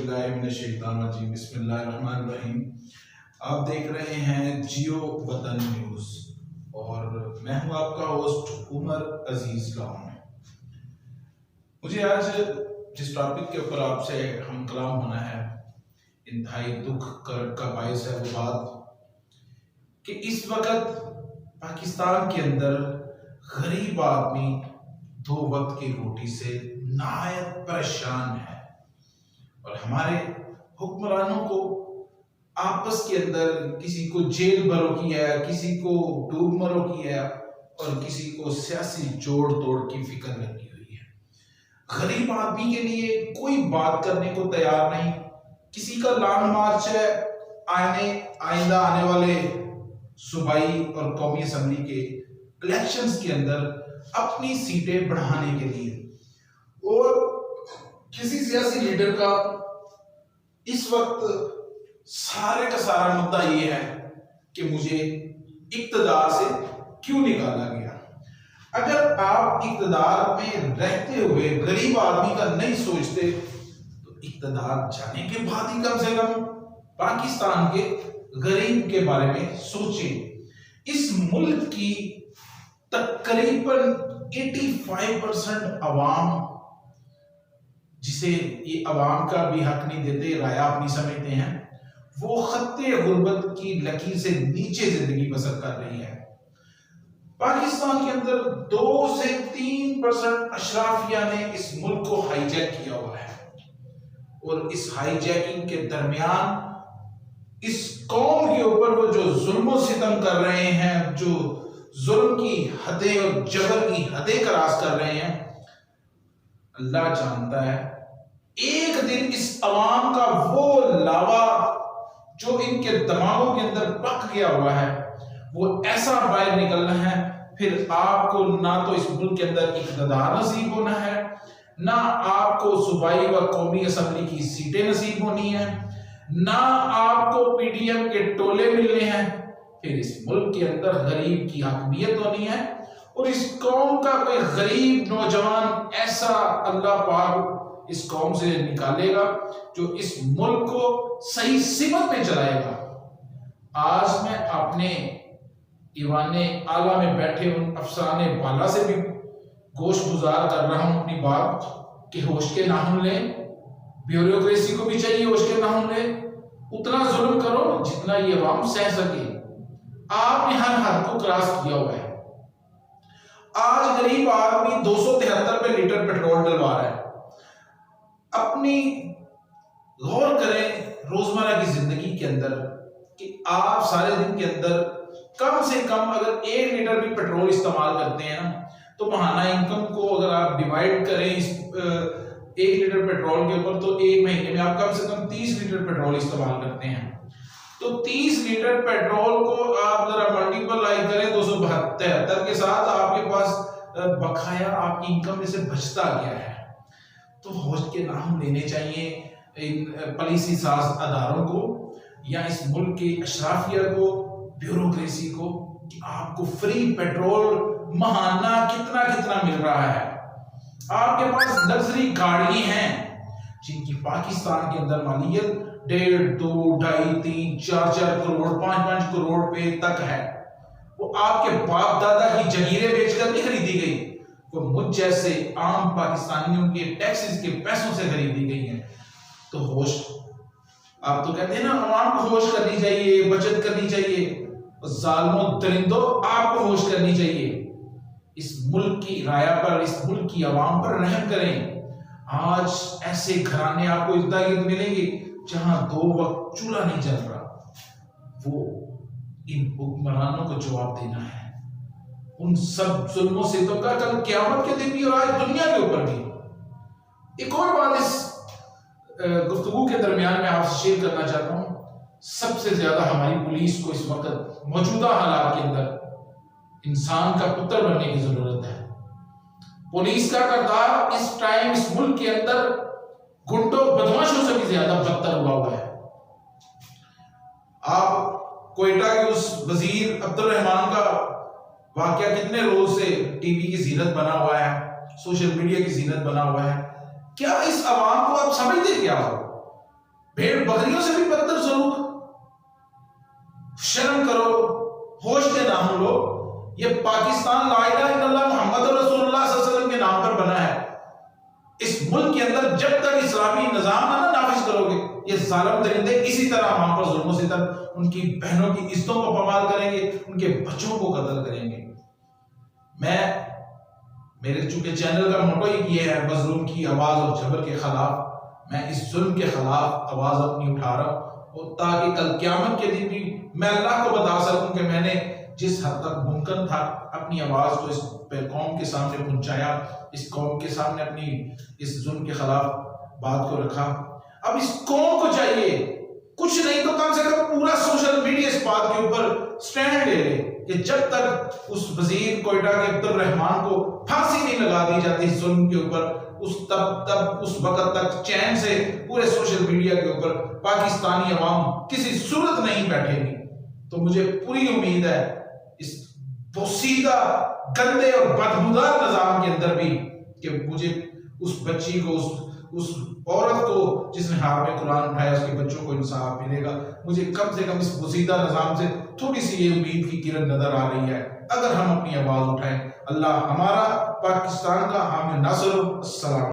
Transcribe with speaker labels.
Speaker 1: औज़ुबिल्लाहिमिनश्शैतानिर्रजीम बिस्मिल्लाहिर्रहमानिर्रहीम। आप देख रहे हैं जियो वतन न्यूज़ और मैं हूं आपका होस्ट उमर अजीज लाहौर। मुझे आज जिस टॉपिक के ऊपर आपसे हम कलाम होना है, इंतहाई दुख का बायस है वो बात कि इस वक्त पाकिस्तान के अंदर गरीब आदमी दो वक्त की रोटी से नहायत परेशान है और हमारे हुक्मरानों को आपस के अंदर किसी को जेल भरो की है, किसी को डूब मरो की है और किसी को सियासी जोड़ तोड़ की फिक्र लगी हुई है। गरीब आदमी के लिए कोई बात करने को तैयार नहीं। किसी का लॉन्ग मार्च है आइंदा आने वाले सूबाई और कौमी असम्बली के इलेक्शंस के अंदर अपनी सीटें बढ़ाने के लिए, और किसी सियासी लीडर का इस वक्त सारे का सारा मुद्दा ये है कि मुझे इक्तदार से क्यों निकाला गया। अगर आप इक्तदार में रहते हुए गरीब आदमी का नहीं सोचते तो इक्तदार जाने के बाद ही कम से कम पाकिस्तान के गरीब के बारे में सोचें। इस मुल्क की तकरीबन 85% अवाम, जिसे ये अवाम का भी हक नहीं देते, राया अपनी समझते हैं, वो खत्ते गुर्बत की लकीर से नीचे जिंदगी बसर कर रही है। पाकिस्तान के अंदर 2 से 3% अशराफिया ने इस मुल्क को हाईजैक किया हुआ है और इस हाईजैकिंग के दरमियान इस कौम के ऊपर वो जो जुल्म सितम कर रहे हैं, जो जुल्म की हदें और जबर की हदें क्रॉस कर रहे हैं, अल्लाह जानता है एक दिन इस अवाम का वो लावा जो इनके दिमागों के अंदर पक गया हुआ है वो ऐसा बाहर निकलना है। फिर आपको ना तो इस मुल्क के अंदर इक़्तिदार नसीब होना है, ना आपको सूबाई व कौमी असम्बली की सीटें नसीब होनी है, ना आपको पीडीएम के टोले मिलने हैं। फिर इस मुल्क के अंदर गरीब की हकमियत होनी है और इस कौम का कोई गरीब नौजवान ऐसा अल्लाह पाक इस कौम से निकालेगा जो इस मुल्क को सही सिमत में चलाएगा। आज मैं अपने ईवाने आला में बैठे उन अफसराने बाला से भी गोश गुजार कर रहा हूं अपनी बात कि होश के नाहुन लें। ब्यूरोक्रेसी को भी चाहिए होश के नाहुन लें। उतना जुल्म करो जितना ये अवाम सह सके। आपने हर हद को क्रॉस किया हुआ है। आज गरीब आदमी 273 रुपए लीटर पेट्रोल डलवा रहा है। अपनी गौर करें रोजमर्रा की जिंदगी के अंदर कि आप सारे दिन के अंदर कम से कम अगर 1 लीटर भी पेट्रोल इस्तेमाल करते हैं ना, तो महाना इनकम को अगर आप डिवाइड करें इस 1 लीटर पेट्रोल के ऊपर, तो एक महीने में आप कम से कम 30 लीटर पेट्रोल इस्तेमाल करते हैं। तो 30 लीटर पेट्रोल को आप जरा मल्टीप्लाई करें 272 के साथ, आपके पास बकाया आपकी इनकम में से बचता गया है। तो होश के नाम लेने चाहिए इन पॉलिसी साज अदारों को या इस मुल्क के अशराफिया को, ब्यूरोक्रेसी को, कि आपको फ्री पेट्रोल महाना कितना कितना मिल रहा है। आपके पास लग्जरी गाड़ी हैं जिनकी पाकिस्तान के अंदर मालियत 1.5, 2, 2.5, 3, 4 करोड़ 5 करोड़ रुपए तक है। वो आपके बाप दादा की जगीरें बेचकर नहीं खरीदी गई, वो मुझ जैसे आम पाकिस्तानियों के टैक्सेस के पैसों से खरीदी गई है। तो होश, आप तो कहते हैं ना आवाम को होश करनी चाहिए, बचत करनी चाहिए, जालिमों दरिंदों आपको होश करनी चाहिए। इस मुल्क की राया पर, इस मुल्क की आवाम पर रहम करें। आज ऐसे घराने आपको इर्द गिर्द मिलेंगे जहां 2 वक्त चूल्हा नहीं जल रहा। वो इन हुक्मरानों को जवाब देना है उन सब जुल्मों से तो का कल क़यामत के दिन भी और आज दुनिया के ऊपर भी। एक और बात इस गुफ्तगू के दरमियान में आपसे शेयर करना चाहता हूं। सबसे ज्यादा हमारी पुलिस को इस वक्त मौजूदा हालात के अंदर इंसान का पुत्र बनने की जरूरत है। पुलिस का किरदार इस टाइम इस मुल्क के अंदर गुंडों बदमाशों से भी ज्यादा बदतर हुआ हुआ है। आप कोयटा के उस वजीर अब्दुल रहमान का वाकया कितने रोज से टीवी की जीनत बना हुआ है, सोशल मीडिया की जीनत बना हुआ है। क्या इस अवाम को आप समझते क्या हो? भेड़ बकरियों से भी बदतर सलूक। शर्म करो, होश के नाम लो। ये पाकिस्तान ला इलाहा इल्लल्लाह मुहम्मद रसूलुल्लाह सल्लल्लाहु अलैहि वसल्लम के नाम पर बना है। इस मुल्क के अंदर जब तक इस्लामी निजाम ना नाफिज करोगे, ये जालिम दरिंदे इसी तरह वहां पर जुल्म सितम, उनकी बहनों की इज्जतों को पमाल करेंगे, उनके बच्चों को कत्ल करेंगे। मेरे चूंकि चैनल का मोटो ही ये है मजलूम की आवाज और जबर के खिलाफ, मैं इस जुल्म के खिलाफ आवाज अपनी उठा रहा हूं, और ताकि कल क़यामत के दिन भी मैं अल्लाह को बता सकूं कि मैंने जिस हद तक मुमकिन था अपनी आवाज को इस कौम के सामने पहुंचाया, इस कौम के सामने अपनी इस जुल्म के खिलाफ बात को रखा। अब इस कौम को चाहिए कुछ नहीं तो कम से कम पूरा सोशल मीडिया इस बात के ऊपर स्टैंड ले ले कि जब तक उस वजीर कोयटा के अब्दुल रहमान को फांसी नहीं लगा दी जाती जुल्म के ऊपर, उस वक्त तक चैन से पूरे सोशल मीडिया के ऊपर पाकिस्तानी अवाम किसी सूरत नहीं बैठेगी। तो मुझे पूरी उम्मीद है इस पोसीदा गंदे और बदबूदार निजाम के अंदर भी कि मुझे उस बच्ची को, उस औरत को जिसने हाथ में कुरान उठाया, उसके बच्चों को इंसाफ मिलेगा। मुझे कम से कम इस पोसीदा निजाम से थोड़ी सी ये उम्मीद की किरण नजर आ रही है अगर हम अपनी आवाज उठाएं। अल्लाह हमारा, पाकिस्तान का हामी नासर। अस्सलाम।